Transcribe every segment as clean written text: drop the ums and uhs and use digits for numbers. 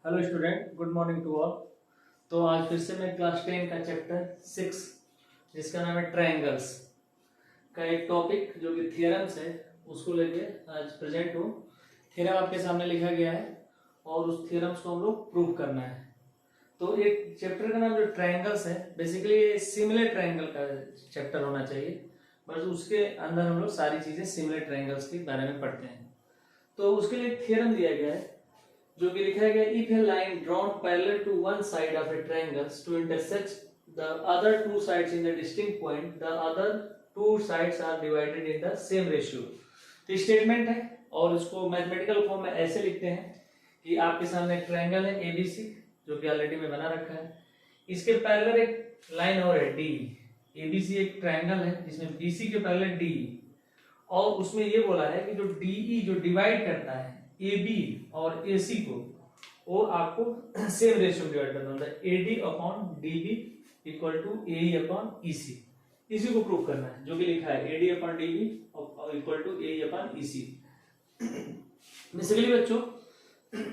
Hello student, good morning to all. तो आज फिर से मैं क्लास 10 का चैप्टर 6 जिसका नाम है ट्रायंगल्स का एक टॉपिक जो कि थियरम्स है उसको लेके आज प्रेजेंट हूँ। थ्योरम आपके सामने लिखा गया है और उस थ्योरम्स को हम लोग प्रूव करना है। तो एक चैप्टर का नाम जो ट्रायंगल्स है, बेसिकली सिमिलर ट्रायंगल का चैप्टर होना चाहिए, बस उसके अंदर हम लोग सारी चीजें सिमिलर ट्रायंगल्स के बारे में पढ़ते हैं। तो उसके लिए थ्योरम दिया गया है जो कि लिखा गया, if a line drawn parallel to one side of a triangle to intersect the other two sides in the distinct point, the other two sides are divided in the same ratio. तो statement है और इसको mathematical form में ऐसे लिखते हैं कि आपके सामने एक ट्रायंगल है एबीसी जो कि ऑलरेडी में बना रखा है, इसके पैरेलल एक लाइन और है डी। एबीसी एक ट्रायंगल है जिसमें बीसी के पैरेलल डी, और उसमें ये बोला है कि जो डीई जो डिवाइड करता है ए बी और ए सी को, वो आपको सेम रेशियो डिवाइड करना होता है, A D upon D B equal to A upon E C. इसी को प्रूव करना है जो कि लिखा है A D upon D B equal to A upon E C. Basically बच्चों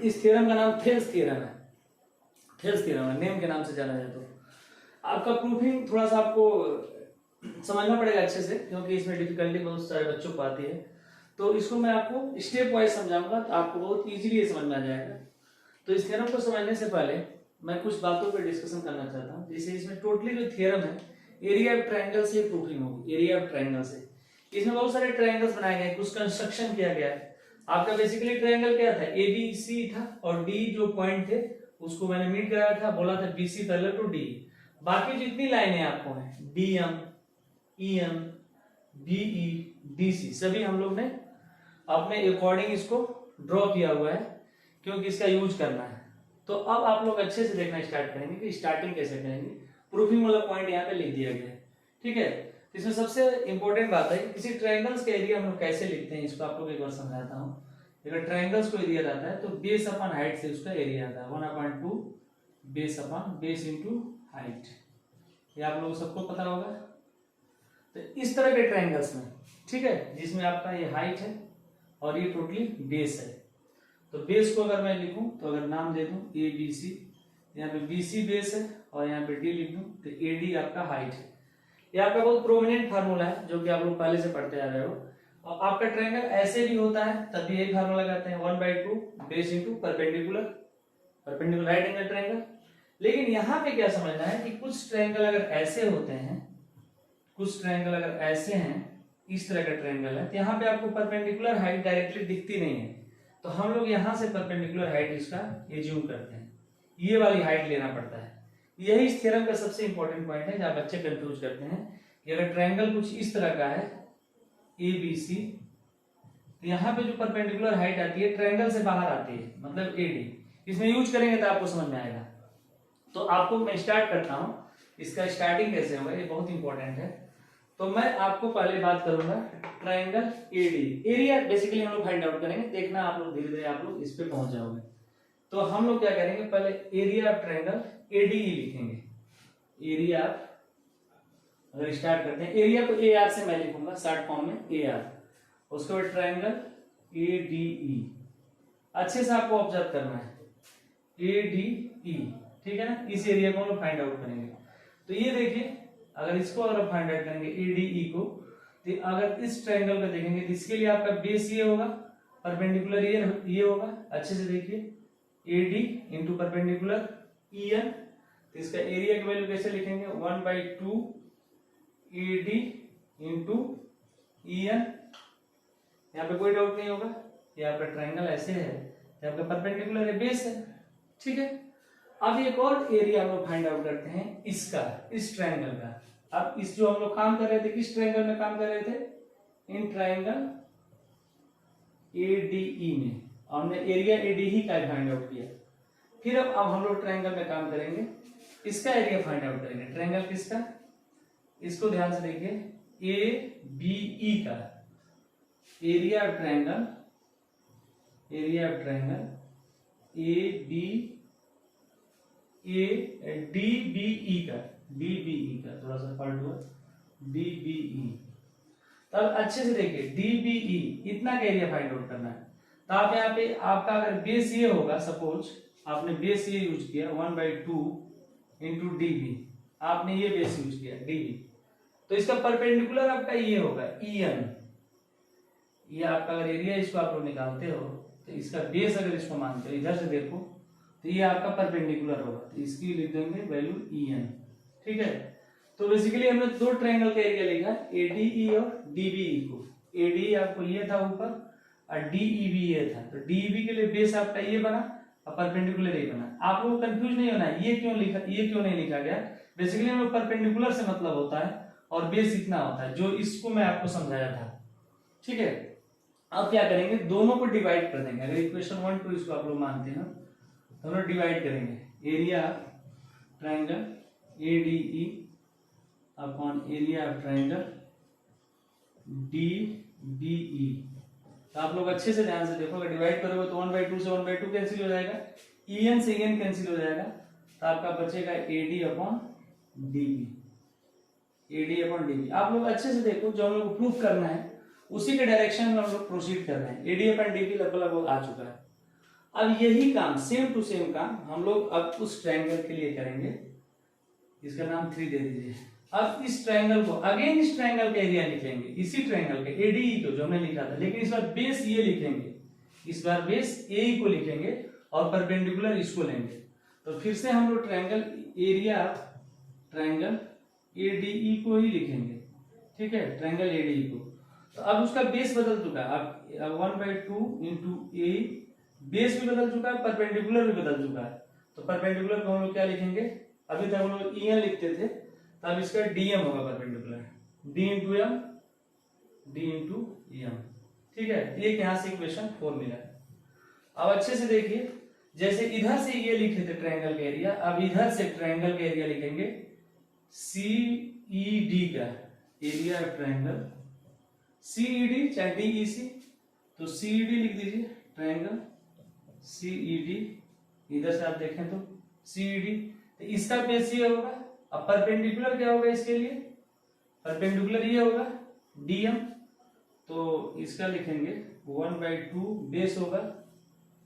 इस थ्योरम का नाम थेल्स थ्योरम है। थेल्स थ्योरम है, नेम के नाम से जाना जाए। तो आपका प्रूफिंग थोड़ा सा आपको समझना पड़ेगा अच्छे से, क्योंकि इसमें डिफिकल्टी बहुत सारे बच्चों को आती है। तो इसको मैं आपको स्टेप वाइज समझाऊंगा तो आपको बहुत इजीली समझ में आ जाएगा। तो इस थ्योरम को समझने से पहले मैं कुछ बातों पर डिस्कशन करना चाहता हूँ। जैसे इसमें टोटली जो थ्योरम है एरिया ऑफ ट्रायंगल से प्रूफिंग होगी। एरिया ऑफ ट्रायंगल से इसमें बहुत सारे ट्रायंगल्स बनाए गए, कुछ कंस्ट्रक्शन किया गया है। आपका बेसिकली ट्रायंगल क्या था, ए बी सी था और डी जो पॉइंट थे उसको मैंने मीट कराया था, बोला था बीसी पैरेलल टू डी। बाकी जितनी लाइनें आपको हैं D M E M BE DC सभी हम लोग ने अपने अकॉर्डिंग इसको ड्रॉ किया हुआ है, क्योंकि इसका यूज करना है। तो अब आप लोग अच्छे से देखना स्टार्ट करेंगे कि स्टार्टिंग कैसे करेंगे। प्रूफिंग वाला पॉइंट यहाँ पे लिख दिया गया है, ठीक है। तो इसमें सबसे इंपॉर्टेंट बात है कि किसी ट्रायंगल्स का एरिया हम लोग कैसे लिखते हैं, इसको आप लोग एक बार समझाता हूँ। अगर ट्रायंगल्स को एरिया रहता है तो बेस अपॉन हाइट से उसका एरिया आता है 1/2 base upon base into height. ये आप लोग सबको पता होगा। तो इस तरह के ट्रायंगल्स में, ठीक है, जिसमें आपका ये हाइट है और ये टोटली बेस है। तो बेस को अगर मैं लिखूं तो अगर नाम दे दूं ए बी सी, यहाँ पे बी सी बेस है और यहाँ पे डी लिख दूं तो ए डी आपका हाइट है। ये आपका बहुत प्रोमिनेंट फार्मूला है जो कि आप लोग पहले से पढ़ते आ रहे हो। और आपका ट्रायंगल ऐसे भी होता है तब भी यही फार्मूला लगाते हैं 1/2 base into perpendicular, perpendicular right angle triangle. लेकिन यहाँ पे क्या समझना है कि कुछ ट्रायंगल अगर ऐसे होते हैं, कुछ ट्रायंगल अगर ऐसे हैं, इस तरह का ट्रायंगल है, तो यहाँ पे आपको परपेंडिकुलर हाइट डायरेक्टली दिखती नहीं है, तो हम लोग यहाँ से परपेंडिकुलर हाइट इसका एज्यूम करते हैं, ये वाली हाइट लेना पड़ता है। यही इस थ्योरम का सबसे इंपॉर्टेंट पॉइंट है जहाँ बच्चे कंफ्यूज करते हैं कि अगर ट्रायंगल कुछ इस तरह का है ए बी सी, तो यहाँ पे जो परपेंडिकुलर हाइट आती है ट्रायंगल से बाहर आती है, मतलब ए डी। इसमें यूज करेंगे तो आपको समझ में आएगा। तो आपको मैं स्टार्ट करता हूँ, इसका स्टार्टिंग कैसे होगा ये बहुत इंपॉर्टेंट है। तो मैं आपको पहले बात करूंगा ट्रायंगल एडी। एरिया बेसिकली हम लोग फाइंड आउट करेंगे, देखना आप लोग धीरे धीरे आप लोग इस पे पहुंच जाओगे। तो हम लोग क्या करेंगे, पहले एरिया ऑफ ट्रायंगल एडीई लिखेंगे। एरिया ऑफ, अगर स्टार्ट करते हैं एरिया को ए आर से मैं लिखूंगा शॉर्ट फॉर्म में ए आर, उसके बाद ट्रायंगल एडीई। अच्छे से आपको ऑब्जर्व करना है एडीई, ठीक है ना। इस एरिया को हम लोग फाइंड आउट करेंगे। तो ये देखिए, अगर इसको अगर फाइंड आउट करेंगे एडीई को, तो अगर इस ट्रायंगल को देखेंगे तो इसके लिए आपका बेस ये होगा, परपेंडिकुलर ये होगा। अच्छे से देखिए एडी इंटू परपेंडिकुलर ईएन, तो इसका एरिया की वैल्यू कैसे लिखेंगे 1/2 एडी इंटू ईएन। यहाँ पे कोई डाउट नहीं होगा, ये आपका ट्रायंगल ऐसे है, ये आपका परपेंडिकुलर है, बेस है, ठीक है। अब एक और एरिया हम लोग फाइंड आउट करते हैं इसका, इस ट्रायंगल का। अब इस जो हम लोग काम कर रहे थे, किस ट्रायंगल में काम कर रहे थे, इन ट्रायंगल एडीई में हमने एरिया एडीई का फाइंड आउट किया। फिर अब हम लोग ट्रायंगल में काम करेंगे, इसका एरिया फाइंड आउट करेंगे। ट्रायंगल किसका, इसको ध्यान से देखिए ए बी ई का area of triangle, area of triangle A B A D B E का, डी बी ई का थोड़ा सा फॉल्ट हुआ, डी बी ई। तब अच्छे से देखिए डी बी ई इतना का एरिया फाइंड आउट करना है। तो आप यहाँ पे आपका अगर बेस ये होगा, सपोज आपने बेस ये यूज किया 1/2 इंटू डी बी, आपने ये बेस यूज किया डी बी, तो इसका परपेंडिकुलर आपका ये होगा EN, ये आपका अगर एरिया इसको आप लोग निकालते हो तो इसका बेस अगर इसको मानते हो इधर से देखो तो ये आपका परपेंडिकुलर होगा, तो इसकी लिख देंगे वैल्यू EN। ठीक है, तो बेसिकली हमने दो ट्रायंगल का एरिया लिखा ADE और DBE को। ADE आपको ये था ऊपर और DEB ये था, तो DEB के लिए बेस आपका ये बना और परपेंडिकुलर ये बना। आप लोग कंफ्यूज नहीं होना ये क्यों लिखा, ये क्यों नहीं लिखा गया। बेसिकली हम लोग परपेंडिकुलर से मतलब होता है और बेस इतना होता है, जो इसको मैं आपको समझाया था। ठीक है, अब क्या करेंगे, दोनों को डिवाइड कर देंगे। अगर इक्वेशन 1 2 इसको आप लोग मानते हैं तो हम लोग डिवाइड करेंगे area triangle ADE upon area of triangle DBE। तो आप लोग अच्छे से ध्यान से देखो, अगर डिवाइड करोगे तो 1/2 से 1/2 कैंसिल हो जाएगा, EN से EN कैंसिल हो जाएगा, तो आपका बचेगा AD upon DB, AD upon DB। आप लोग अच्छे से देखो, जो हम लोग प्रूफ करना है उसी के डायरेक्शन में हम लोग प्रोसीड कर रहे हैं। AD अपॉन DB लगभग आ चुका है। अब यही काम सेम टू सेम काम हम लोग अब उस ट्रायंगल के लिए करेंगे, इसका नाम 3 दे दीजिए। अब इस ट्रायंगल को अगेन इस ट्रायंगल का एरिया लिखेंगे, इसी ट्रायंगल के ADE को जो हमने लिखा था, लेकिन इस बार बेस ये लिखेंगे, इस बार बेस AE को लिखेंगे और परपेंडिकुलर इसको लेंगे। तो फिर से हम लोग ट्रायंगल एरिया ट्रायंगल ADE को ही लिखेंगे। ठीक है, ट्रायंगल ADE को। तो अब उसका बेस बदल चुका है, अब 1/2 इंटू A, बेस भी बदल चुका है, परपेंडिकुलर भी बदल चुका है। तो परपेंडिकुलर को हम लोग क्या लिखेंगे, अभी तक हम लोग EN लिखते थे, तो अब इसका DM होगा perpendicular, D into M, D into EM। ठीक है, एक यहां से इक्वेशन 4 मिला। अब अच्छे से देखिए, जैसे इधर से ये लिखे थे ट्रायंगल का एरिया, अब इधर से ट्रायंगल का एरिया लिखेंगे CED का एरिया ऑफ ट्रायंगल, CED चाहे DEC, तो CED लिख दीजिए ट्रायंगल CED, इधर से आप देखें तो CED, तो इसका बेस ये होगा। अब परपेंडिकुलर क्या होगा इसके लिए, परपेंडिकुलर ये होगा DM, तो इसका लिखेंगे 1/2 बेस होगा,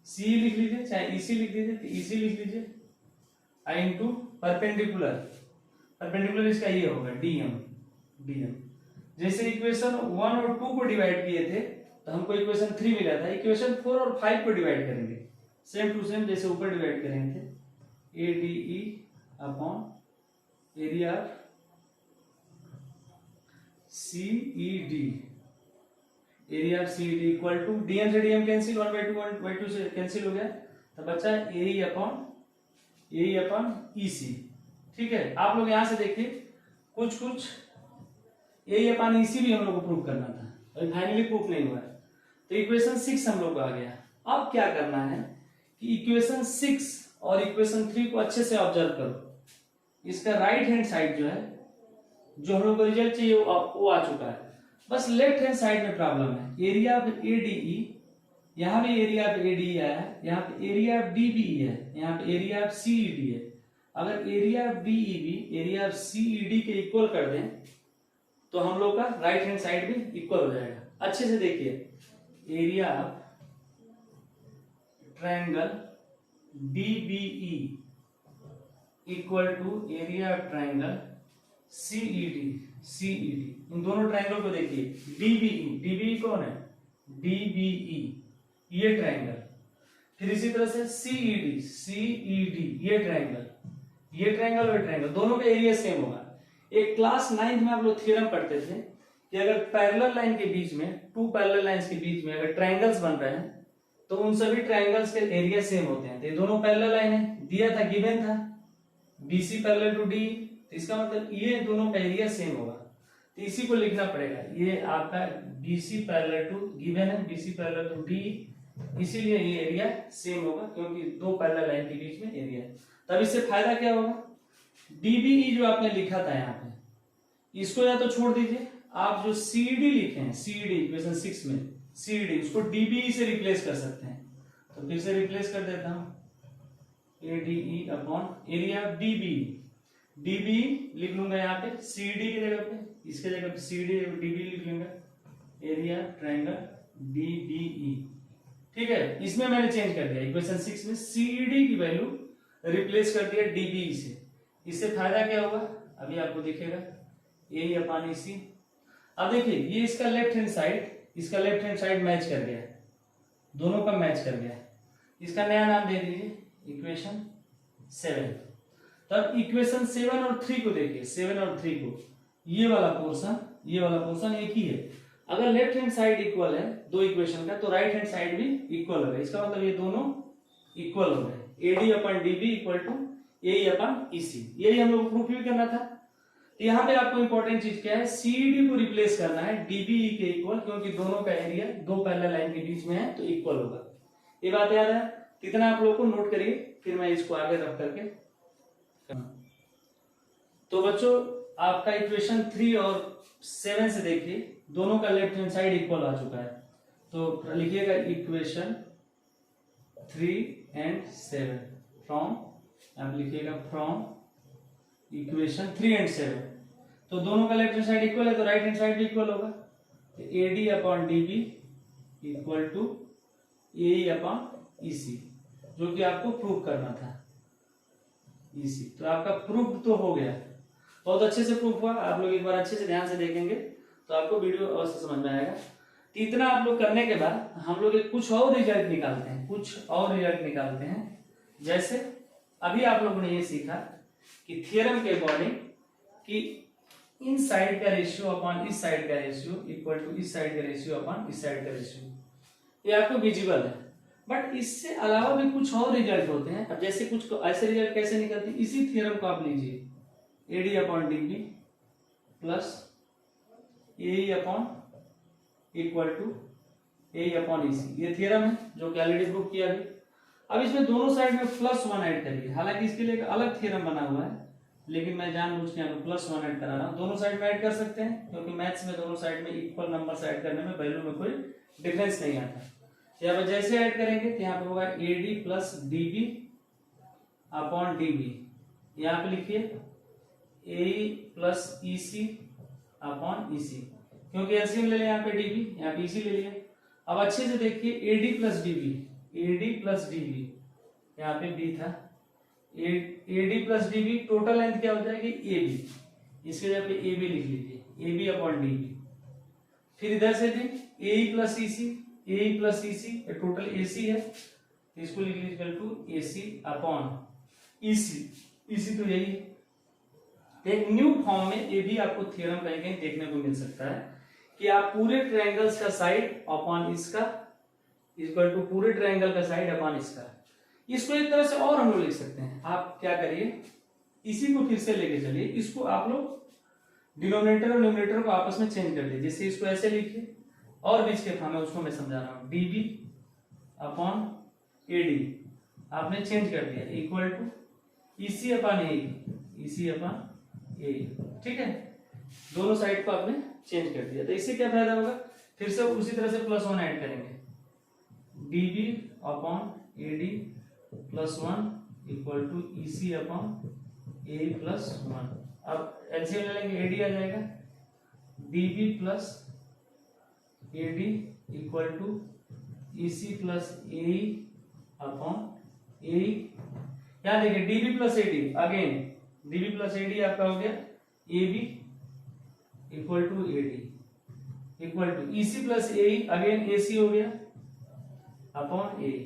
CE लिख लीजिए चाहे EC लिख दीजिए, तो EC लिख लीजिए I इंटू परपेंडिकुलर, परपेंडिकुलर इसका ये होगा DM। जैसे इक्वेशन 1 और 2 को डिवाइड किए थे तो हमको इक्वेशन 3 मिला था, इक्वेशन 4 और 5 को डिवाइड करेंगे सेम टू सेम, जैसे ऊपर डिवाइड करेंगे थे ADE upon area CED, area of CED equal to DM से DM कैंसिल, 1/2 से कैंसिल हो गया, तो बचा AE अपॉन EC। ठीक है, आप लोग यहां से देखिए कुछ AE अपॉन EC भी हम लोग को प्रूव करना था, अभी फाइनली प्रूफ नहीं हुआ है, तो इक्वेशन 6 हम लोग को आ गया। अब क्या करना है कि इक्वेशन 6 और इक्वेशन 3 को अच्छे से ऑब्जर्व करो। इसका राइट हैंड साइड जो है, जो हम लोग को रिजल्ट चाहिए वो आ चुका है, बस लेफ्ट हैंड साइड में प्रॉब्लम है। एरिया ऑफ ADE, यहाँ भी एरिया ऑफ ADE आया है, यहाँ पे एरिया ऑफ DBE है, यहाँ पे एरिया ऑफ CED है। अगर area of DEB area of CED के इक्वल कर दें तो हम लोग का राइट हैंड साइड भी इक्वल हो जाएगा। अच्छे से देखिए, area of triangle DBE equal to area of triangle CED। इन दोनों ट्रायंगल को देखिए, DBE कौन है, DBE ये ट्रायंगल, फिर इसी तरह से CED ये ट्रायंगल और ट्रायंगल, दोनों का एरिया सेम होगा। एक क्लास 9th में आप लोग थ्योरम पढ़ते थे कि अगर पैरेलल लाइन के बीच में, 2 पैरेलल लाइंस के बीच में अगर ट्रायंगल्स बन रहे हैं तो उन सभी ट्रायंगल्स के एरिया सेम होते हैं। तो ये दोनों पैरेलल लाइन है, दिया था, गिवन था BC पैरेलल टू DE, तो इसका मतलब ये दोनों का एरिया सेम होगा, तो इसी को लिखना पड़ेगा। ये आपका BC पैरेलल टू गिवन है, BC पैरेलल टू DE, इसीलिए ये एरिया सेम होगा क्योंकि 2 पैरेलल लाइन के बीच में एरिया है। तब इससे फायदा क्या होगा, DBE जो आपने लिखा था यहाँ पे, इसको या तो छोड़ दीजिए, आप जो CD लिखे हैं, CD इक्वेशन 6 में CD, उसको DBE से रिप्लेस कर सकते हैं। तो फिर से रिप्लेस कर देता हूं, ADE अपॉन एरिया DBE लिख लूंगा यहाँ पे CD की जगह पे, इसके जगह पे CD DBE लिख लूंगा, एरिया ट्रायंगल DBE। ठीक है, इसमें मैंने चेंज कर दिया, इक्वेशन 6 में CD की वैल्यू रिप्लेस कर दिया DBE से। इससे फायदा क्या होगा अभी आपको दिखेगा, A अपॉन EC। अब देखिए ये इसका लेफ्ट हैंड साइड, इसका लेफ्ट हैंड साइड मैच कर गया, दोनों का मैच कर गया। इसका नया नाम दे दीजिए इक्वेशन 7। तब इक्वेशन 7 और 3 को देखिए, 7 और 3 को, ये वाला पोर्शन एक ही है। अगर लेफ्ट हैंड साइड इक्वल है दो इक्वेशन का, तो राइट हैंड साइड भी इक्वल होगा। इसका मतलब ये दोनों इक्वल हो गए, AD upon DB equal to AE upon EC। यही हम लोग को प्रूफ भी करना था। तो यहाँ पे आपको इंपॉर्टेंट चीज क्या है, CD को रिप्लेस करना है DBE के इक्वल, क्योंकि दोनों का एरिया दो पैरेलल लाइन के बीच में है तो इक्वल होगा। ये बात याद है, कितना आप लोगों को नोट करिए, फिर मैं इसको आगे रख करके। तो बच्चों आपका इक्वेशन 3 और 7 से देखिए, दोनों का लेफ्ट हैंड साइड इक्वल आ चुका है। तो लिखिएगा इक्वेशन 3 and 7 फ्रॉम, आप लिखिएगा फ्रॉम इक्वेशन 3 and 7। तो दोनों का लेफ्ट हैंड साइड इक्वल है तो राइट हैंड साइड भी इक्वल होगा। तो AD upon DB equal to AE upon EC, जो कि आपको प्रूव करना था EC। तो आपका प्रूफ तो हो गया, बहुत अच्छे से प्रूफ हुआ। आप लोग एक बार अच्छे से ध्यान से देखेंगे तो आपको वीडियो अवश्य समझ में आएगा। इतना आप लोग करने के बाद हम लोग कुछ और रिजल्ट निकालते हैं, जैसे अभी आप लोगों ने ये सीखा कि थ्योरम के अकॉर्डिंग कि इन साइड का रेशियो अपॉन इस साइड का रेशियो इक्वल टू इस साइड का रेशियो अपॉन इस साइड का रेशियो, ये आपको विजिबल है। बट इससे अलावा भी कुछ और रिजल्ट होते हैं। अब जैसे कुछ ऐसे रिजल्ट कैसे निकलते हैं, इसी थ्योरम को आप लीजिए, AD upon DB plus AE upon equal to AE upon EC, ये थ्योरम है जो कि ऑलरेडी प्रूव किया अभी। अब इसमें दोनों साइड में +1 ऐड करिए। हालांकि इसके लिए एक अलग थ्योरम बना हुआ है, लेकिन मैं जानबूझ के यहाँ +1 ऐड करा रहा हूँ। दोनों साइड में ऐड कर सकते हैं, क्योंकि मैथ्स में दोनों साइड में इक्वल नंबर ऐड करने में वैल्यू में कोई डिफरेंस नहीं आता। यहाँ पर जैसे ऐड करेंगे तो यहाँ पे होगा AD plus DB upon DB, यहाँ पे लिखिए AE plus EC upon EC, क्योंकि एलसीएम ले लिया यहाँ पे DB, यहाँ पे EC ले लिया। अब अच्छे से देखिए AD प्लस DB, यहाँ पे B था, AD plus DB total length क्या हो जाएगी AB, इसके जगह पे AB लिख लीजिए, AB अपॉन DB। फिर इधर से भी AE plus EC, total AC है, इसको लिख लीजिए equal to AC upon EC तो यही है। एक न्यू फॉर्म में ये भी आपको थ्योरम कहीं कहीं देखने को मिल सकता है कि आप पूरे ट्रायंगल्स का साइड अपॉन इसका इक्वल टू पूरे ट्रायंगल का साइड अपॉन इसका। इसको एक तरह से और हम लोग लिख सकते हैं। आप क्या करिए, इसी को फिर से लेके चलिए, इसको आप लोग डिनोमिनेटर और न्यूमरेटर को आपस में चेंज कर दीजिए। जैसे इसको ऐसे लिखिए और बीच के फॉर्म में उसको मैं समझा रहा हूं, DB अपॉन AD आपने चेंज कर दिया equal to EC upon AE, ठीक है। दोनों साइड को आपने चेंज कर दिया। तो इससे क्या फायदा होगा, फिर से उसी तरह से +1 ऐड करेंगे, DB upon AD +1 equal to EC upon AE +1। अब एलसीएम ले लेंगे, AD आ जाएगा, DB plus AD equal to EC plus AE upon AE। यहाँ देखिए DB plus AD, again DB plus AD आपका हो गया AB equal to AD equal to EC plus AE, again AC हो गया अपॉन AE।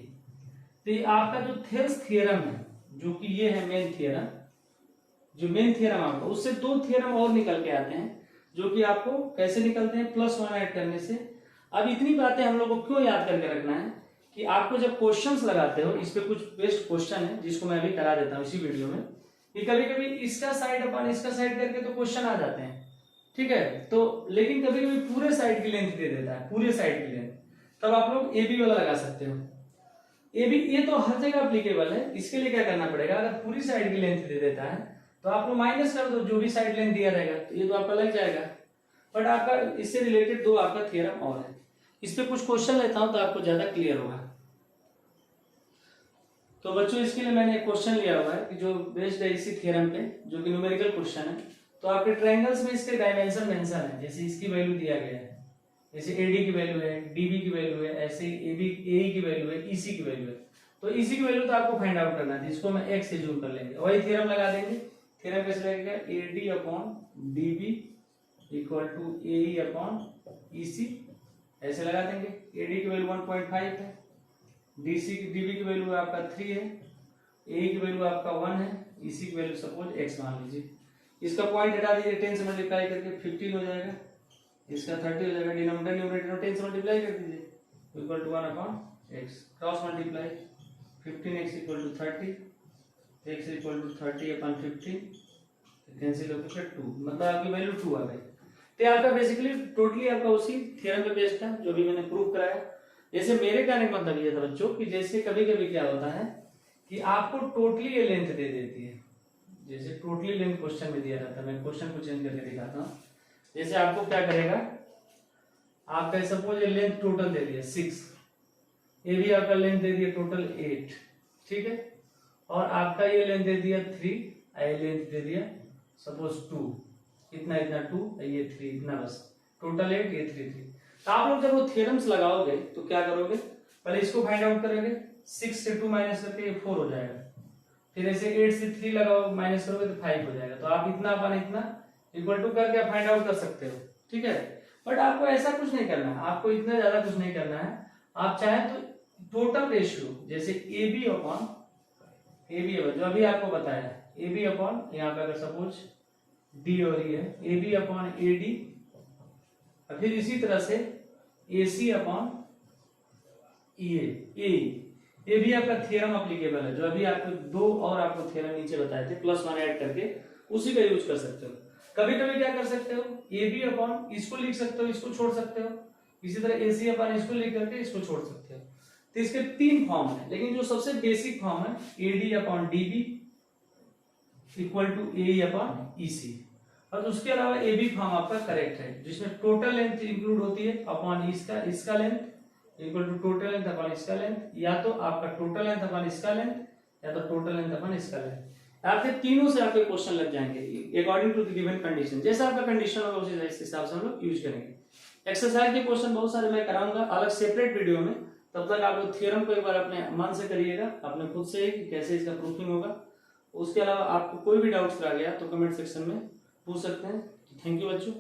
तो ये आपका जो थेल्स थ्योरम है, जो कि ये है मेन थ्योरम, जो मेन थ्योरम आपका, उससे दो थ्योरम और निकल के आते हैं, जो कि आपको कैसे निकलते हैं, +1 ऐड करने से। अब इतनी बातें हम लोग को क्यों याद करके रखना है कि आपको जब क्वेश्चंस लगाते हो, इस पे कुछ बेस्ट क्वेश्चन है जिसको मैं अभी करा देता हूँ इसी वीडियो में, कि कभी कभी इसका साइड अपन इसका साइड करके तो क्वेश्चन आ जाते हैं, ठीक है। तो लेकिन कभी कभी पूरे साइड की लेंथ दे देता है, पूरे साइड की लेंथ, तब आप लोग AB वाला लगा सकते हो। AB ये तो हर जगह एप्लीकेबल है। इसके लिए क्या करना पड़ेगा, अगर पूरी साइड की लेंथ दे देता है तो आप लोग माइनस कर दो जो भी साइड लेंथ दिया रहेगा, तो ये तो आपका लग जाएगा। बट आपका इससे रिलेटेड दो आपका थ्योरम और है, इस पे कुछ क्वेश्चन लेता हूं तो आपको ज्यादा क्लियर होगा। तो बच्चों इसके लिए मैंने एक क्वेश्चन लिया हुआ है कि जो बेस्ड है इसी थ्योरम पे, जो कि न्यूमेरिकल क्वेश्चन है। तो आपके ट्रायंगल्स में इसके डायमेंशन मेंशन है, जैसे इसकी वैल्यू दिया गया है जैसे एडी की वैल्यू है, डीबी की वैल्यू है, ऐसे ही एबी एई की वैल्यू है, ईसी की वैल्यू है। तो ईसी की वैल्यू तो आपको फाइंड आउट करना है, जिसको मैं एक्स से जूम कर लेंगे, वही थ्योरम लगा देंगे। थ्योरम कैसे लगेगा, AD upon DB equal to AE upon EC, ऐसे लगा देंगे। एडी की वैल्यू 1.5 है, डीबी की वैल्यू आपका 3 है, ए की वैल्यू आपका 1 है, ईसी की वैल्यू सपोज x मान लीजिए। इसका पॉइंट हटा दीजिए, 10 से मल्टीप्लाई करके 15 हो जाएगा, इसका 30 हो जाएगा। डिनोमिनेटर न्यूमरेटर में 10 से मल्टीप्लाई कर दीजिए equal to 1 upon x, cross multiply 15x equal to 30, x equal to 30 upon 15, cancel होकर फिर 2, मतलब आपकी वैल्यू 2 आ गई। तो आपका बेसिकली टोटली आपका उसी थ्योरम पे बेस्ड था जो भी मैंने प्रूव कराया। जैसे मेरे कहने का मतलब ये था बच्चों कि जैसे कभी कभी क्या होता है कि आपको टोटली ये लेंथ दे देती है, जैसे टोटली लेंथ क्वेश्चन में दिया जाता है। मैं क्वेश्चन को चेंज करके दिखाता हूँ। जैसे आपको क्या करेगा, आपका सपोज ये लेंथ टोटल दे दिया 6, ये भी आपका लेंथ दे दिया टोटल 8, ठीक है, और आपका ये लेंथ दे दिया 3, ये लेंथ दे दिया सपोज 2, इतना इतना 2, ये 3, इतना बस टोटल 8, ये 3 3। तो आप लोग जब वो थ्योरम्स लगाओगे तो क्या करोगे, पहले इसको फाइंड आउट करोगे, 6 से 2 माइनस करके ये 4 हो जाएगा, फिर ऐसे 8 से 3 लगाओ माइनस करोगे तो 5 हो जाएगा। तो आप इतना अपन इतना इक्वल टू करके आप फाइंड आउट कर सकते हो, ठीक है। बट आपको ऐसा कुछ नहीं करना है, आपको इतना ज्यादा कुछ नहीं करना है। आप चाहे तो टोटल रेशियो जैसे ए बी अपॉन जो अभी आपको बताया, ए बी अपॉन यहाँ पे अगर सपोज डी और ई है, A B upon A D, फिर इसी तरह से ए सी अपॉन ये भी आपका थ्योरम एप्लीकेबल है, जो अभी आपको दो और आपको थ्योरम नीचे बताए थे +1 ऐड करके, उसी का यूज कर सकते हो। कभी कभी क्या कर सकते हो, ए बी अपॉन इसको लिख सकते हो, इसको छोड़ सकते हो, इसी तरह ए सी अपॉन इसको लिख करके इसको छोड़ सकते हो। तो इसके 3 फॉर्म है, लेकिन जो सबसे बेसिक फॉर्म है A D upon D B equal to A upon E C, और उसके अलावा ए बी फॉर्म आपका करेक्ट है, जिसमें टोटल लेंथ इंक्लूड होती है अपॉन इसका length equal to total length upon इसका लेंथ, या तो आपका टोटल लेंथ अपॉन इसका लेंथ, या तो टोटल लेंथ अपॉन इसका लेंथ। आपके तीनों से आपके क्वेश्चन लग जाएंगे according to the given condition. जैसा आपका कंडीशन होगा उसी हिसाब से हम लोग यूज करेंगे। एक्सरसाइज के क्वेश्चन बहुत सारे मैं कराऊंगा अलग सेपरेट वीडियो में, तब तक आप लोग थ्योरम को एक बार अपने मन से करिएगा, अपने खुद से कि कैसे इसका प्रूफिंग होगा। उसके अलावा आपको कोई भी डाउट्स रह गया तो कमेंट सेक्शन में पूछ सकते हैं। थैंक यू बच्चों।